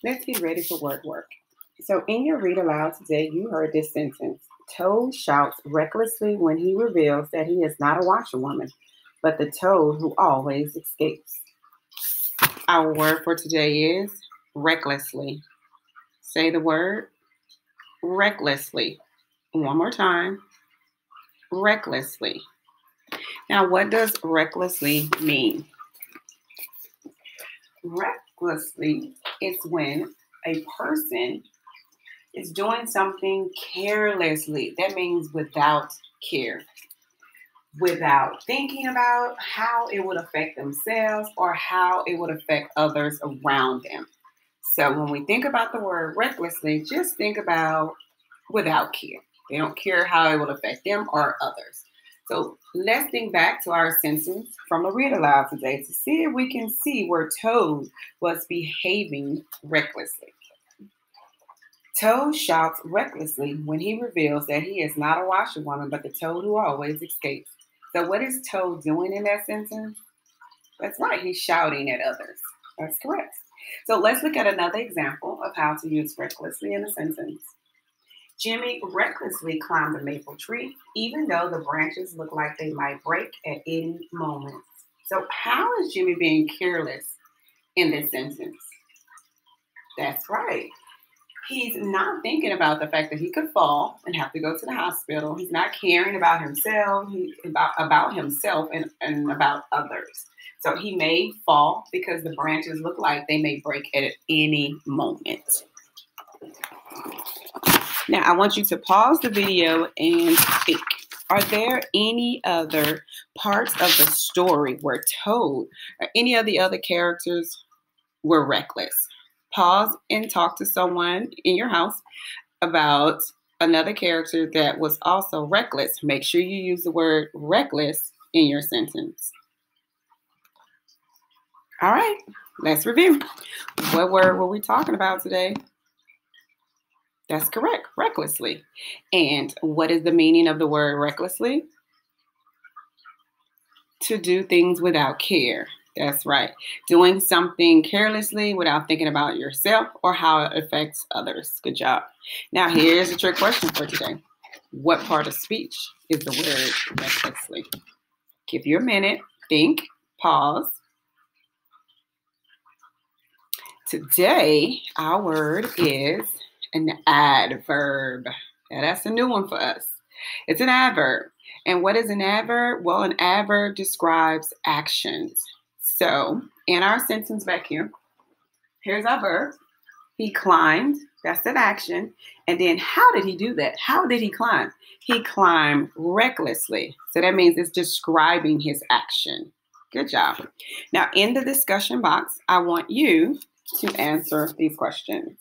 Let's get ready for word work. So, in your read aloud today, you heard this sentence: Toad shouts recklessly when he reveals that he is not a washerwoman, but the toad who always escapes. Our word for today is recklessly. Say the word recklessly. One more time. Recklessly. Now, what does recklessly mean? Recklessly is when a person is doing something carelessly. That means without care, without thinking about how it would affect themselves or how it would affect others around them. So when we think about the word recklessly, just think about without care. They don't care how it will affect them or others. So let's think back to our sentence from a read aloud today to see if we can see where Toad was behaving recklessly. Toad shouts recklessly when he reveals that he is not a washerwoman, but the toad who always escapes. So what is Toad doing in that sentence? That's right, he's shouting at others. That's correct. So let's look at another example of how to use recklessly in a sentence. Jimmy recklessly climbed a maple tree, even though the branches look like they might break at any moment. So how is Jimmy being careless in this sentence? That's right. He's not thinking about the fact that he could fall and have to go to the hospital. He's not caring about himself, about himself and about others. So he may fall because the branches look like they may break at any moment. Now, I want you to pause the video and think. Are there any other parts of the story where Toad or any of the other characters were reckless? Pause and talk to someone in your house about another character that was also reckless. Make sure you use the word reckless in your sentence. All right, let's review. What word were we talking about today? That's correct, recklessly. And what is the meaning of the word recklessly? To do things without care. That's right. Doing something carelessly without thinking about yourself or how it affects others. Good job. Now, here's a trick question for today. What part of speech is the word recklessly? Give you a minute. Think. Pause. Today, our word is an adverb. Now, that's a new one for us. It's an adverb. And what is an adverb? Well, an adverb describes actions. So, in our sentence back here, here's our verb. He climbed. That's an action. And then how did he do that? How did he climb? He climbed recklessly. So that means it's describing his action. Good job. Now, in the discussion box, I want you to answer these questions.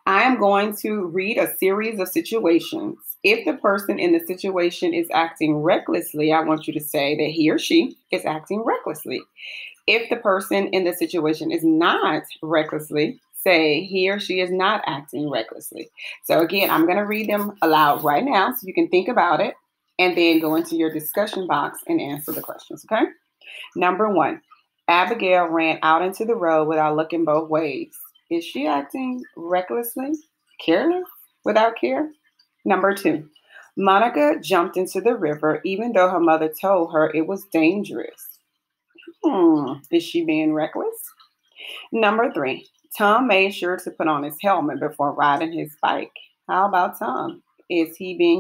I am going to read a series of situations. If the person in the situation is acting recklessly, I want you to say that he or she is acting recklessly. If the person in the situation is not recklessly, say he or she is not acting recklessly. So again, I'm going to read them aloud right now so you can think about it and then go into your discussion box and answer the questions, okay? Number 1, Abigail ran out into the road without looking both ways. Is she acting recklessly, careless, without care? Number 2, Monica jumped into the river even though her mother told her it was dangerous. Is she being reckless? Number 3, Tom made sure to put on his helmet before riding his bike. How about Tom? Is he being